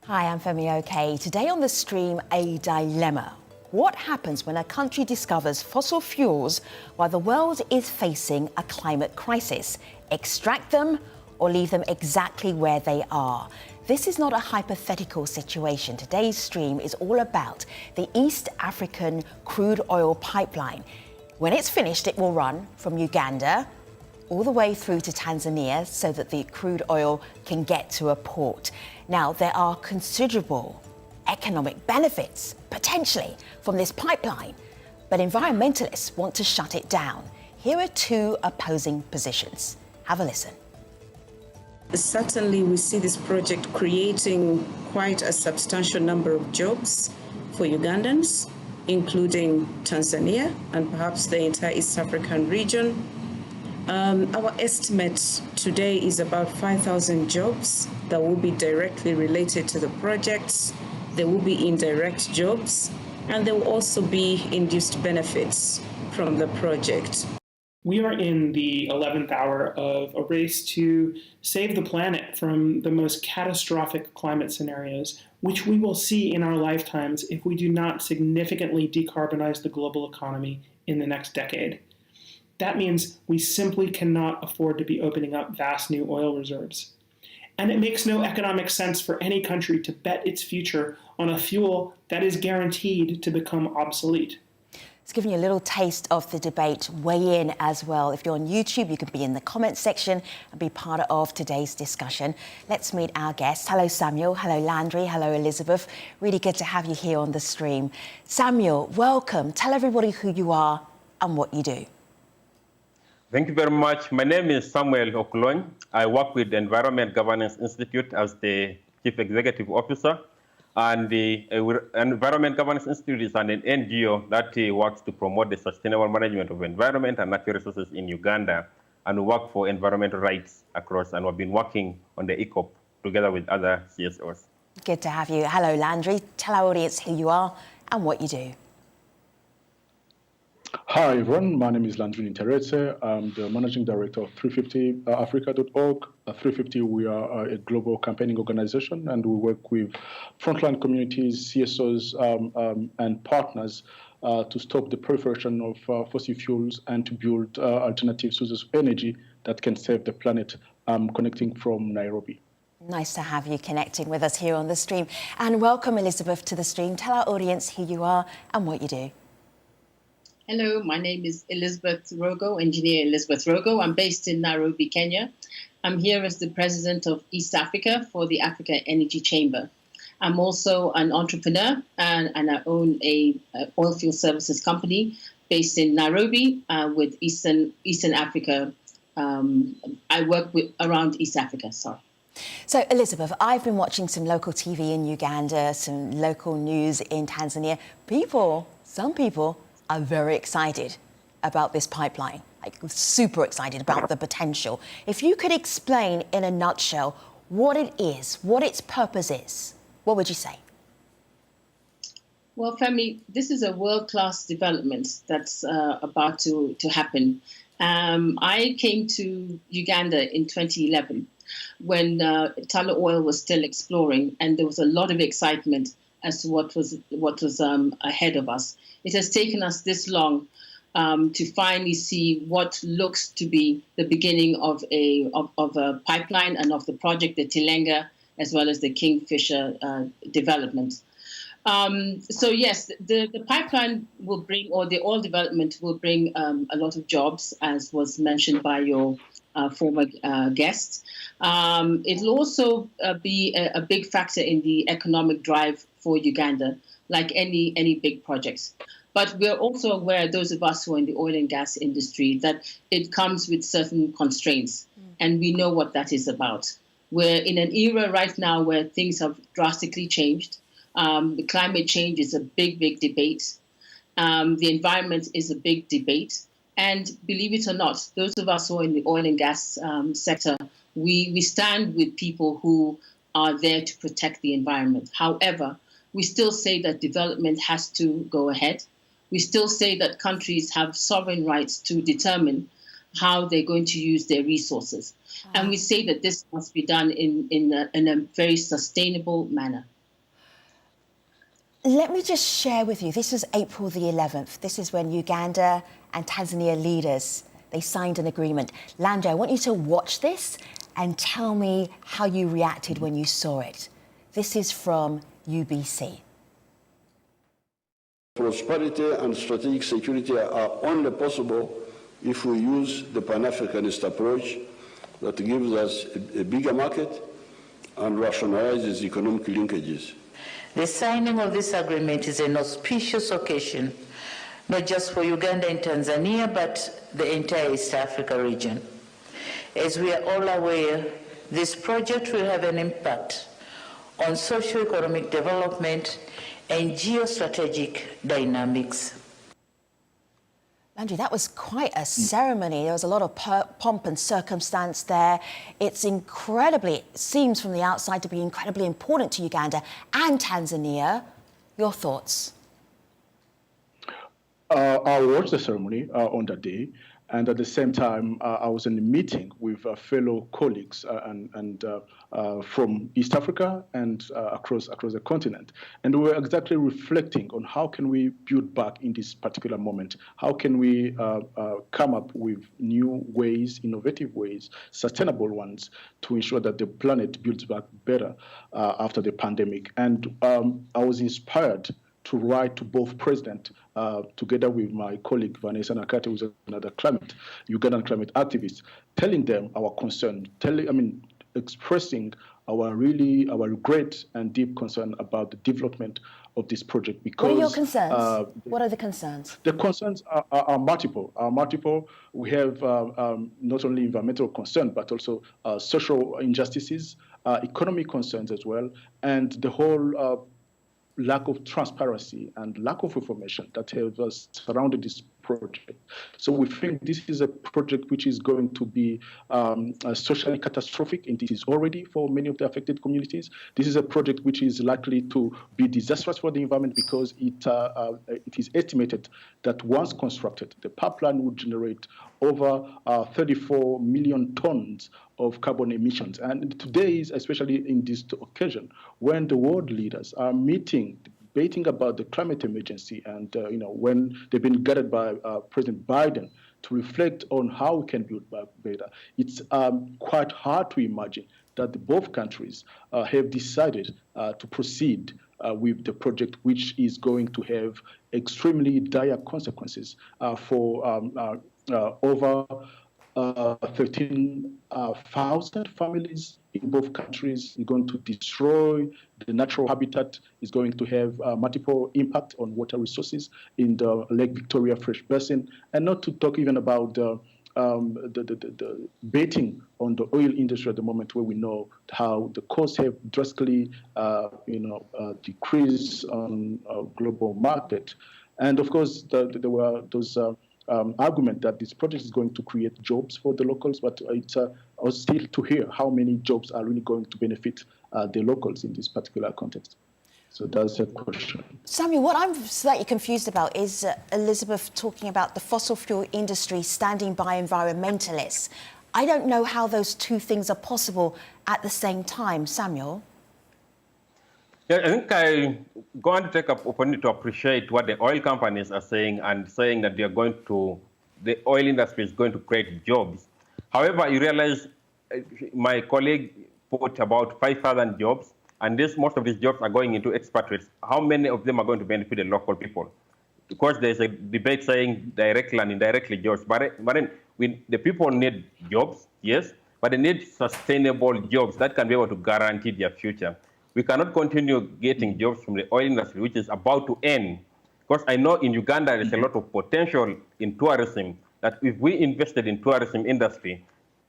Hi, I'm Femi OK. Today on the stream, a dilemma. What happens when a country discovers fossil fuels while the world is facing a climate crisis? Extract them or leave them exactly where they are? This is not a hypothetical situation. Today's stream is all about the East African crude oil pipeline. When it's finished, it will run from Uganda all the way through to Tanzania so that the crude oil can get to a port. Now, there are considerable economic benefits, potentially, from this pipeline, but environmentalists want to shut it down. Here are two opposing positions. Have a listen. Certainly, we see this project creating quite a substantial number of jobs for Ugandans, including Tanzania and perhaps the entire East African region. Our estimate today is about 5,000 jobs that will be directly related to the projects. There will be indirect jobs, and there will also be induced benefits from the project. We are in the 11th hour of a race to save the planet from the most catastrophic climate scenarios, which we will see in our lifetimes if we do not significantly decarbonize the global economy in the next decade. That means we simply cannot afford to be opening up vast new oil reserves. And it makes no economic sense for any country to bet its future on a fuel that is guaranteed to become obsolete. It's giving you a little taste of the debate. Weigh in as well. If you're on YouTube, you can be in the comments section and be part of today's discussion. Let's meet our guests. Hello, Samuel. Hello, Landry. Hello, Elizabeth. Really good to have you here on the stream. Samuel, welcome. Tell everybody who you are and what you do. Thank you very much. My name is Samuel Okulony. I work with the Environment Governance Institute as the Chief Executive Officer. And the Environment Governance Institute is an NGO that works to promote the sustainable management of environment and natural resources in Uganda. And we work for environmental rights across, and we've been working on the ECOP together with other CSOs. Good to have you. Hello, Landry. Tell our audience who you are and what you do. Hi, everyone. My name is Landry Interetse. I'm the Managing Director of 350africa.org. 350, we are a global campaigning organization, and we work with frontline communities, CSOs, and partners to stop the proliferation of fossil fuels and to build alternative sources of energy that can save the planet. Connecting from Nairobi. Nice to have you connecting with us here on the stream. And welcome, Elizabeth, to the stream. Tell our audience who you are and what you do. Hello, my name is Elizabeth Rogo, Engineer Elizabeth Rogo. I'm based in Nairobi, Kenya. I'm here as the President of East Africa for the Africa Energy Chamber. I'm also an entrepreneur and I own a oilfield services company based in Nairobi with Eastern Africa. I work with around East Africa, sorry. So, Elizabeth, I've been watching some local TV in Uganda, some local news in Tanzania. Some people are very excited about this pipeline, like super excited about the potential. If you could explain in a nutshell what it is, what its purpose is, what would you say? Well, Femi, this is a world-class development that's about to happen. I came to Uganda in 2011 when Tullow Oil was still exploring, and there was a lot of excitement as to what was ahead of us. It has taken us this long to finally see what looks to be the beginning of a pipeline and of the project, the Tilenga, as well as the Kingfisher development. So yes, the pipeline will bring, or the oil development will bring a lot of jobs, as was mentioned by your former guest. It'll also be a big factor in the economic drive for Uganda, like any big projects. But we're also aware, those of us who are in the oil and gas industry, that it comes with certain constraints, and we know what that is about. We're in an era right now where things have drastically changed. The climate change is a big debate. The environment is a big debate. And believe it or not, those of us who are in the oil and gas sector, we stand with people who are there to protect the environment. However, we still say that development has to go ahead. We still say that countries have sovereign rights to determine how they're going to use their resources. And we say that this must be done in a very sustainable manner. Let me just share with you, this is April the 11th. This is when Uganda and Tanzania leaders, they signed an agreement. Landry, I want you to watch this and tell me how you reacted when you saw it. This is from UBC. Prosperity and strategic security are only possible if we use the Pan-Africanist approach that gives us a bigger market and rationalizes economic linkages. The signing of this agreement is an auspicious occasion, not just for Uganda and Tanzania, but the entire East Africa region. As we are all aware, this project will have an impact on socio-economic development and geostrategic dynamics. Landry, that was quite a ceremony. There was a lot of pomp and circumstance there. It seems from the outside to be incredibly important to Uganda and Tanzania. Your thoughts? I watched the ceremony on that day, and at the same time, I was in a meeting with fellow colleagues and from East Africa and across the continent. And we were exactly reflecting on how can we build back in this particular moment? How can we come up with new ways, innovative ways, sustainable ones to ensure that the planet builds back better after the pandemic? And I was inspired to write to both presidents, together with my colleague Vanessa Nakate, who's another Ugandan climate activist, telling them our concern, expressing our regret and deep concern about the development of this project. Because what are your concerns? What are the concerns? The concerns are multiple. We have not only environmental concern, but also social injustices, economic concerns as well, and the whole lack of transparency and lack of information that has surrounded this project. So we think this is a project which is going to be socially catastrophic, and it is already for many of the affected communities. This is a project which is likely to be disastrous for the environment because it is estimated that once constructed, the pipeline would generate over 34 million tons of carbon emissions. And today is especially in this occasion when the world leaders are meeting, debating about the climate emergency, and when they've been gathered by President Biden to reflect on how we can build back better. It's quite hard to imagine that both countries have decided to proceed with the project, which is going to have extremely dire consequences for over 13,000 families in both countries. Is going to destroy the natural habitat, is going to have multiple impact on water resources in the Lake Victoria Fresh Basin, and not to talk even about the betting on the oil industry at the moment, where we know how the costs have drastically decreased on a global market. And of course, there were those argument that this project is going to create jobs for the locals, but it's still to hear how many jobs are really going to benefit the locals in this particular context. So that's a question. Samuel, what I'm slightly confused about is Elizabeth talking about the fossil fuel industry standing by environmentalists. I don't know how those two things are possible at the same time. Samuel? Yeah, I think I'm going to take an opportunity to appreciate what the oil companies are saying, and saying that the oil industry is going to create jobs. However, you realize my colleague put about 5,000 jobs, and most of these jobs are going into expatriates. How many of them are going to benefit the local people? Because there's a debate saying directly and indirectly jobs, but the people need jobs, yes, but they need sustainable jobs that can be able to guarantee their future. We cannot continue getting jobs from the oil industry, which is about to end. Because I know in Uganda there's a lot of potential in tourism, that if we invested in tourism industry,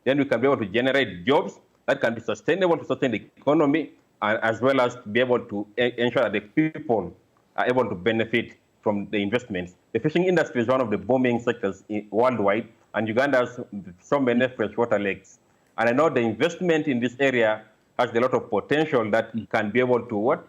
then we can be able to generate jobs that can be sustainable to sustain the economy, and as well as be able to ensure that the people are able to benefit from the investments. The fishing industry is one of the booming sectors worldwide, and Uganda has so many freshwater lakes. And I know the investment in this area has a lot of potential that can be able to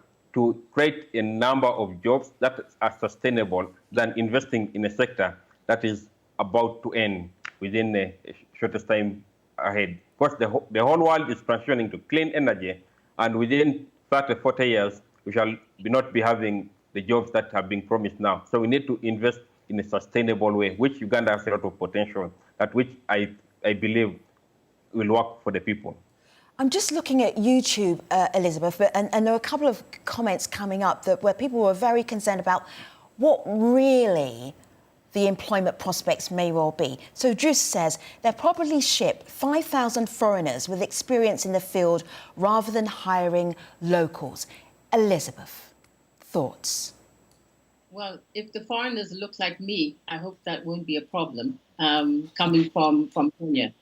create a number of jobs that are sustainable than investing in a sector that is about to end within the shortest time ahead. Because the whole world is transitioning to clean energy, and within 30, 40 years, we shall not be having the jobs that are being promised now. So we need to invest in a sustainable way, which Uganda has a lot of potential, that which I believe will work for the people. I'm just looking at YouTube, Elizabeth, and there are a couple of comments coming up where people were very concerned about what really the employment prospects may well be. So Drew says they'll probably ship 5,000 foreigners with experience in the field rather than hiring locals. Elizabeth, thoughts? Well, if the foreigners look like me, I hope that won't be a problem coming from Kenya.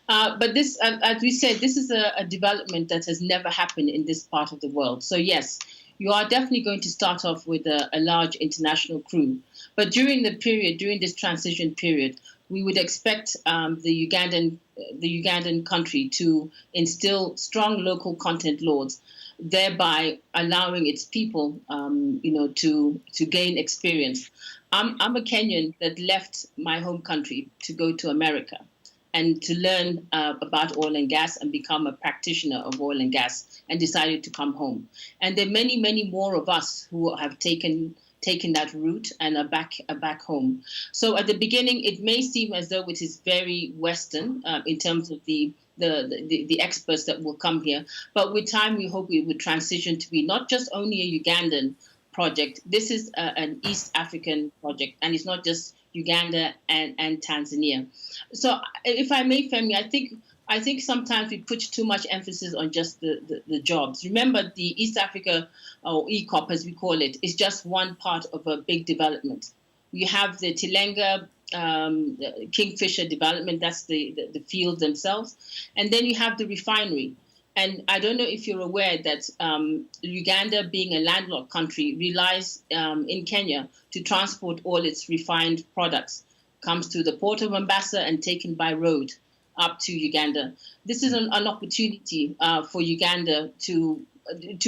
But this, as we said, this is a development that has never happened in this part of the world. So yes, you are definitely going to start off with a large international crew. But during this transition period, we would expect the Ugandan country to instill strong local content laws, thereby allowing its people, to gain experience. I'm a Kenyan that left my home country to go to America and to learn about oil and gas and become a practitioner of oil and gas, and decided to come home. And there are many, many more of us who have taken that route and are back home. So at the beginning, it may seem as though it is very Western in terms of the experts that will come here. But with time, we hope it would transition to be not just only a Ugandan project. This is an East African project, and it's not just Uganda and Tanzania. So if I may, Femi, I think sometimes we put too much emphasis on just the jobs. Remember, the East Africa, or ECOP as we call it, is just one part of a big development. You have the Tilenga Kingfisher development, that's the fields themselves. And then you have the refinery. And I don't know if you're aware that Uganda, being a landlocked country, relies in Kenya to transport all its refined products. Comes to the port of Mombasa and taken by road up to Uganda. This is an opportunity for Uganda to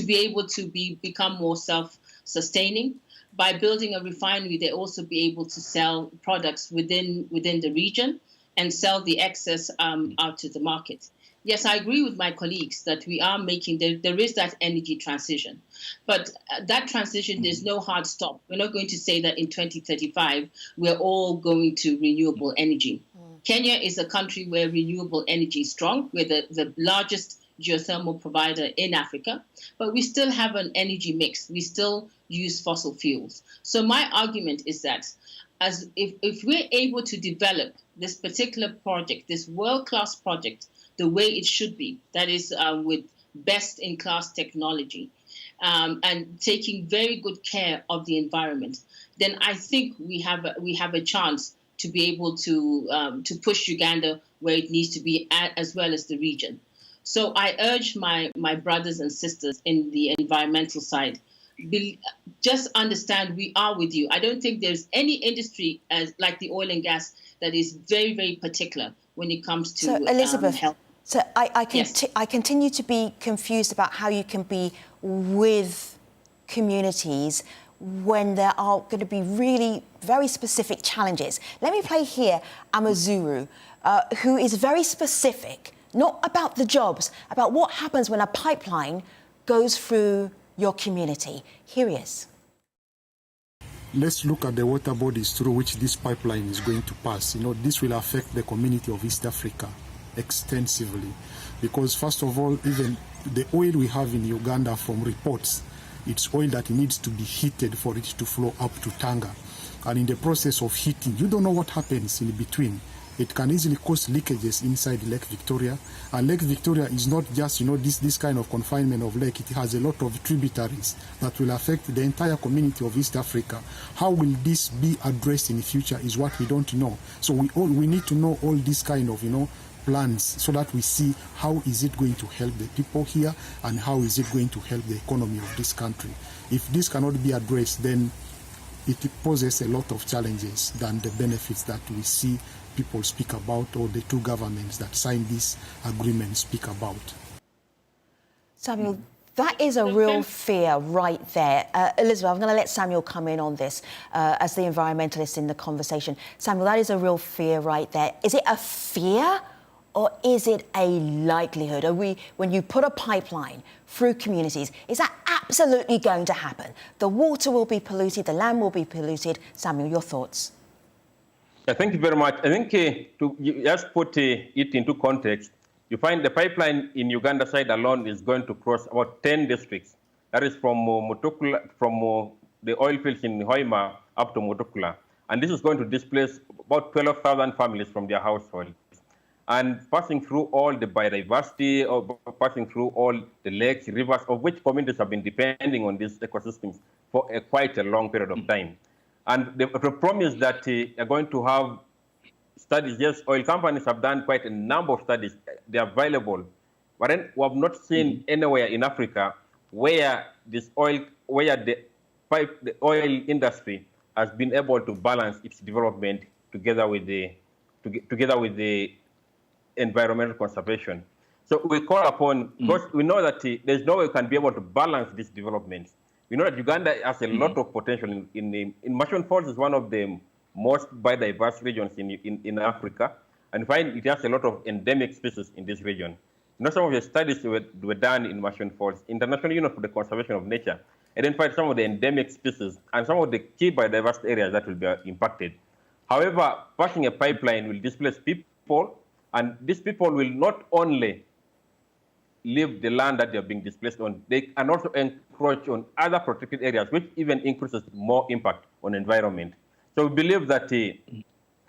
be able to become more self-sustaining. By building a refinery, they also be able to sell products within the region and sell the excess out to the market. Yes, I agree with my colleagues that we are making, there is that energy transition. But that transition, there's no hard stop. We're not going to say that in 2035, we're all going to renewable energy. Kenya is a country where renewable energy is strong. We're the largest geothermal provider in Africa, but we still have an energy mix. We still use fossil fuels. So my argument is that if we're able to develop this particular project, this world-class project, the way it should be, that is with best-in-class technology and taking very good care of the environment, then I think we have a chance to be able to push Uganda where it needs to be, as well as the region. So I urge my brothers and sisters in the environmental side, just understand we are with you. I don't think there's any industry like the oil and gas that is very, very particular when it comes to Elizabeth, health. So I continue to be confused about how you can be with communities when there are going to be really very specific challenges. Let me play here Amazuru, who is very specific, not about the jobs, about what happens when a pipeline goes through your community. Here he is. Let's look at the water bodies through which this pipeline is going to pass. This will affect the community of East Africa extensively, because first of all, even the oil we have in Uganda, from reports, it's oil that needs to be heated for it to flow up to Tanga. And in the process of heating, you don't know what happens in between. It can easily cause leakages inside Lake Victoria. And Lake Victoria is not just, this kind of confinement of lake. It has a lot of tributaries that will affect the entire community of East Africa. How will this be addressed in the future is what we don't know. So we need to know all these kind of, plans, so that we see how is it going to help the people here and how is it going to help the economy of this country. If this cannot be addressed, then it poses a lot of challenges than the benefits that we see people speak about, or the two governments that signed this agreement speak about. Samuel, that is a real fear right there. Elizabeth, I'm going to let Samuel come in on this as the environmentalist in the conversation. Samuel, that is a real fear right there. Is it a fear, or is it a likelihood? When you put a pipeline through communities, is that absolutely going to happen? The water will be polluted, the land will be polluted. Samuel, your thoughts? Yeah, thank you very much. I think to just put it into context, you find the pipeline in Uganda side alone is going to cross about 10 districts. That is from Mutukula, from the oil fields in Hoima up to Mutukula. And this is going to displace about 12,000 families from their households. And passing through all the biodiversity, or passing through all the lakes, rivers, of which communities have been depending on these ecosystems for quite a long period of time. And the promise that are going to have studies, yes, oil companies have done quite a number of studies. They are available. But then we have not seen anywhere in Africa where the oil industry has been able to balance its development together with the environmental conservation. So we call upon, because we know that there's no way we can be able to balance these developments. We know that Uganda has a lot of potential in Mashon Falls is one of the most biodiverse regions in Africa, and find it has a lot of endemic species in this region. You know, some of the studies were done in Mashon Falls, International Union for the Conservation of Nature, identified some of the endemic species and some of the key biodiversity areas that will be impacted. However, passing a pipeline will displace people, and these people will not only leave the land that they are being displaced on, they can also encroach on other protected areas, which even increases more impact on environment. So we believe that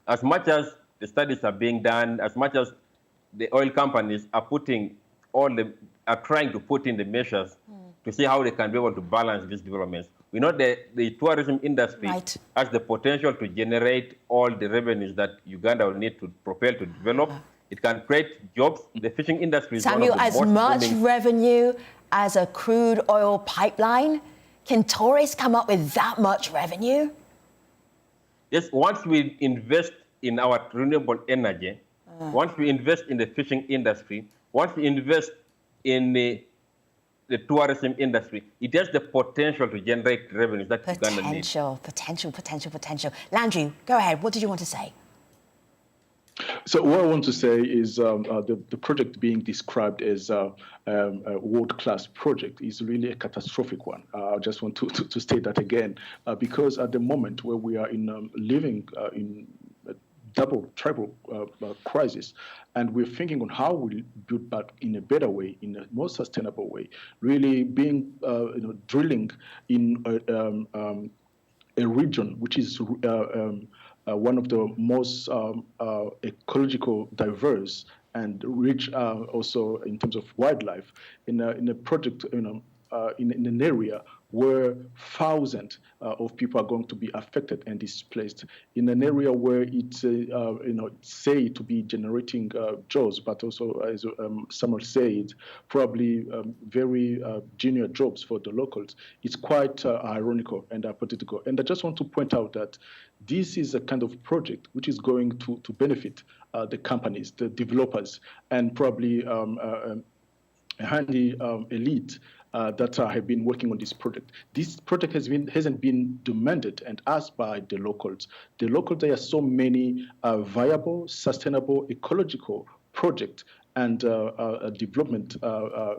as much as the studies are being done, as much as the oil companies are trying to put in the measures to see how they can be able to balance these developments. We know that the tourism industry has the potential to generate all the revenues that Uganda will need to propel to develop. It can create jobs. The fishing industry is Samuel, one of the as much revenue as a crude oil pipeline, can tourists come up with that much revenue? Yes, once we invest in our renewable energy, once we invest in the fishing industry, once we invest in the tourism industry, it has the potential to generate revenues that Uganda needs. Potential. Landry, go ahead. What did you want to say? So what I want to say is the project being described as a world-class project is really a catastrophic one. I just want to state that again, because at the moment where we are living in a triple crisis, and we're thinking on how we build back in a better way, in a more sustainable way, really being drilling in a region which is one of the most ecological diverse and rich also in terms of wildlife in a project in an area where thousands of people are going to be affected and displaced, in an area where it's said to be generating jobs, but also, as Samuel said, probably very junior jobs for the locals. It's quite ironical and political. And I just want to point out that this is a kind of project which is going to benefit the companies, the developers, and probably a handy elite that have been working on this project. This project hasn't been demanded and asked by the locals. The locals, there are so many viable, sustainable, ecological projects and development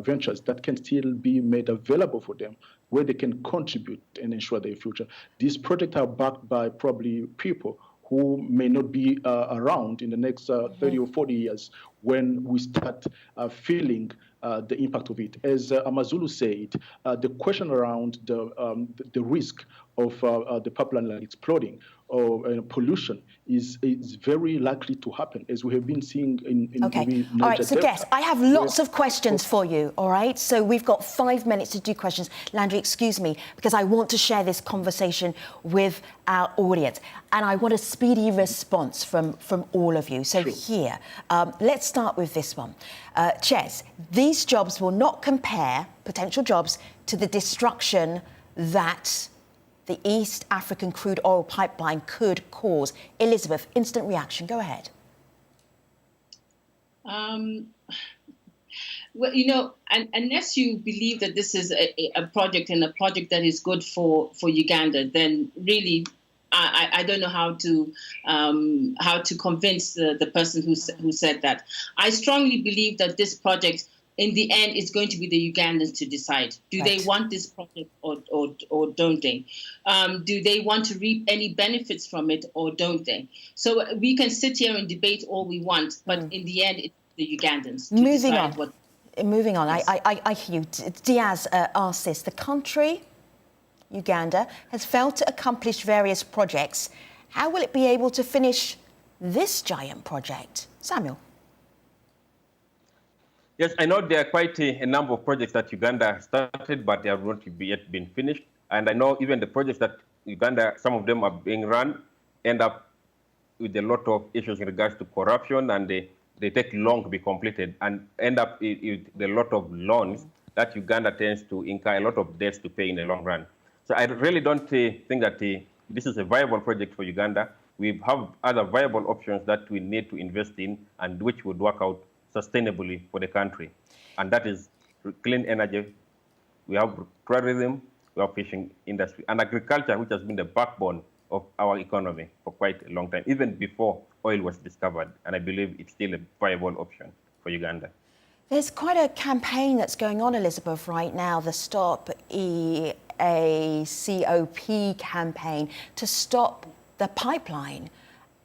ventures that can still be made available for them, where they can contribute and ensure their future. These projects are backed by probably people who may not be around in the next 30 or 40 years when we start feeling the impact of it. As Amazulu said, the question around the risk of the pipeline exploding or pollution is very likely to happen, as we have been seeing in Okay. All right, so Guess, I have lots of questions for you, all right? So we've got 5 minutes to do questions. Landry, excuse me, because I want to share this conversation with our audience, and I want a speedy response from all of you. So here, let's start with this one. Ches, these jobs will not compare, potential jobs, to the destruction that the East African crude oil pipeline could cause. Elizabeth, instant reaction. Go ahead. Well, unless you believe that this is a project and a project that is good for Uganda, then really I don't know how to convince the person who said that. I strongly believe that this project, in the end, is going to be the Ugandans to decide. Do they want this project or don't they? Do they want to reap any benefits from it or don't they? So we can sit here and debate all we want, but in the end, it's the Ugandans to decide what. Moving on, Yes. I hear you. Diaz asked this. The country, Uganda, has failed to accomplish various projects. How will it be able to finish this giant project? Samuel. Yes, I know there are quite a number of projects that Uganda started, but they have not yet been finished. And I know even the projects that Uganda, some of them are being run, end up with a lot of issues in regards to corruption, and they take long to be completed and end up with a lot of loans that Uganda tends to incur a lot of debts to pay in the long run. So I really don't think that this is a viable project for Uganda. We have other viable options that we need to invest in and which would work out sustainably for the country. And that is clean energy. We have tourism, we have fishing industry, and agriculture, which has been the backbone of our economy for quite a long time, even before oil was discovered. And I believe it's still a viable option for Uganda. There's quite a campaign that's going on, Elizabeth, right now, the Stop EACOP campaign to stop the pipeline.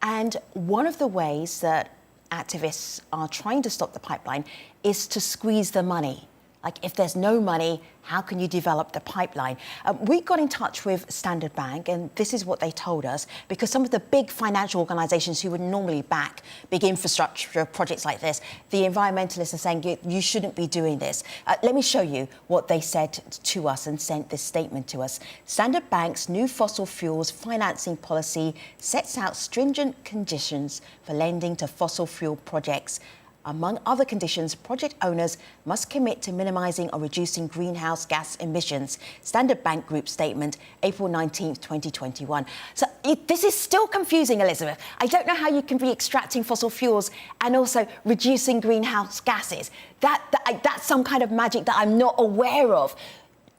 And one of the ways that activists are trying to stop the pipeline is to squeeze the money. Like, if there's no money, how can you develop the pipeline? We got in touch with Standard Bank, and this is what they told us, because some of the big financial organisations who would normally back big infrastructure projects like this, the environmentalists are saying you shouldn't be doing this. Let me show you what they said to us and sent this statement to us. Standard Bank's new fossil fuels financing policy sets out stringent conditions for lending to fossil fuel projects. Among other conditions, project owners must commit to minimising or reducing greenhouse gas emissions. Standard Bank Group statement, April 19th, 2021. So this is still confusing, Elizabeth. I don't know how you can be extracting fossil fuels and also reducing greenhouse gases. That's some kind of magic that I'm not aware of.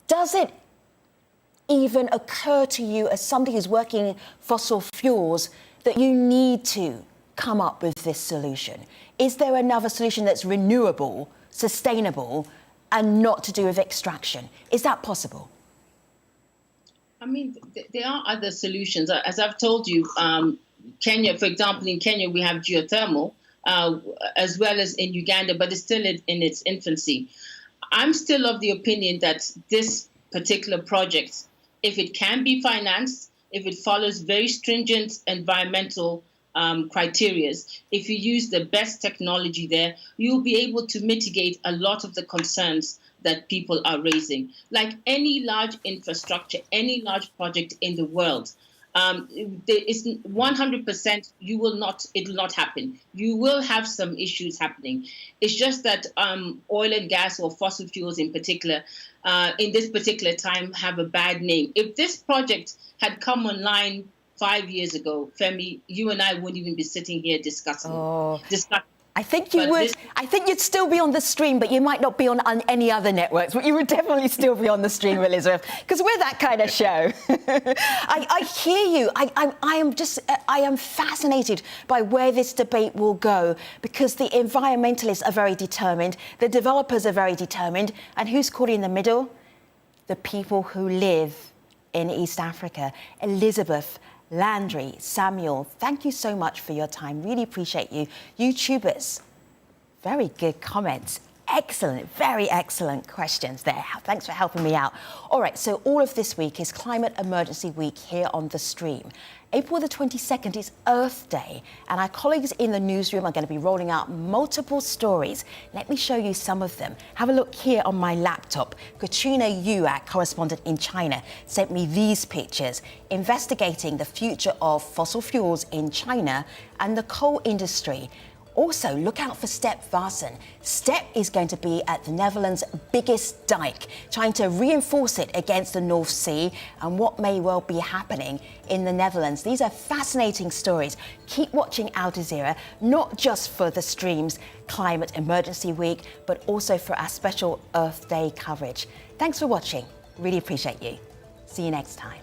Does it even occur to you, as somebody who's working in fossil fuels, that you need to come up with this solution? Is there another solution that's renewable, sustainable, and not to do with extraction? Is that possible? I mean, there are other solutions. As I've told you, Kenya, for example, in Kenya, we have geothermal, as well as in Uganda, but it's still in its infancy. I'm still of the opinion that this particular project, if it can be financed, if it follows very stringent environmental criteria, if you use the best technology there, you'll be able to mitigate a lot of the concerns that people are raising. Like any large infrastructure, any large project in the world, there is 100% it will not happen. You will have some issues happening. It's just that oil and gas, or fossil fuels in particular, in this particular time have a bad name. If this project had come online 5 years ago, Femi, you and I wouldn't even be sitting here discussing. I think you would. I think you'd still be on the stream, but you might not be on any other networks. But you would definitely still be on the stream, Elizabeth, because we're that kind of show. I hear you. I am fascinated by where this debate will go, because the environmentalists are very determined, the developers are very determined, and who's caught in the middle? The people who live in East Africa. Elizabeth, Landry, Samuel, thank you so much for your time. Really appreciate you. YouTubers, very good comments. Excellent, very excellent questions there. Thanks for helping me out. All right, so all of this week is Climate Emergency Week here on the stream. April the 22nd is Earth Day, and our colleagues in the newsroom are going to be rolling out multiple stories. Let me show you some of them. Have a look here on my laptop. Katrina Yu, our correspondent in China, sent me these pictures investigating the future of fossil fuels in China and the coal industry. Also, look out for Step Vassen. Step is going to be at the Netherlands' biggest dike, trying to reinforce it against the North Sea and what may well be happening in the Netherlands. These are fascinating stories. Keep watching Al Jazeera, not just for the stream's Climate Emergency Week, but also for our special Earth Day coverage. Thanks for watching. Really appreciate you. See you next time.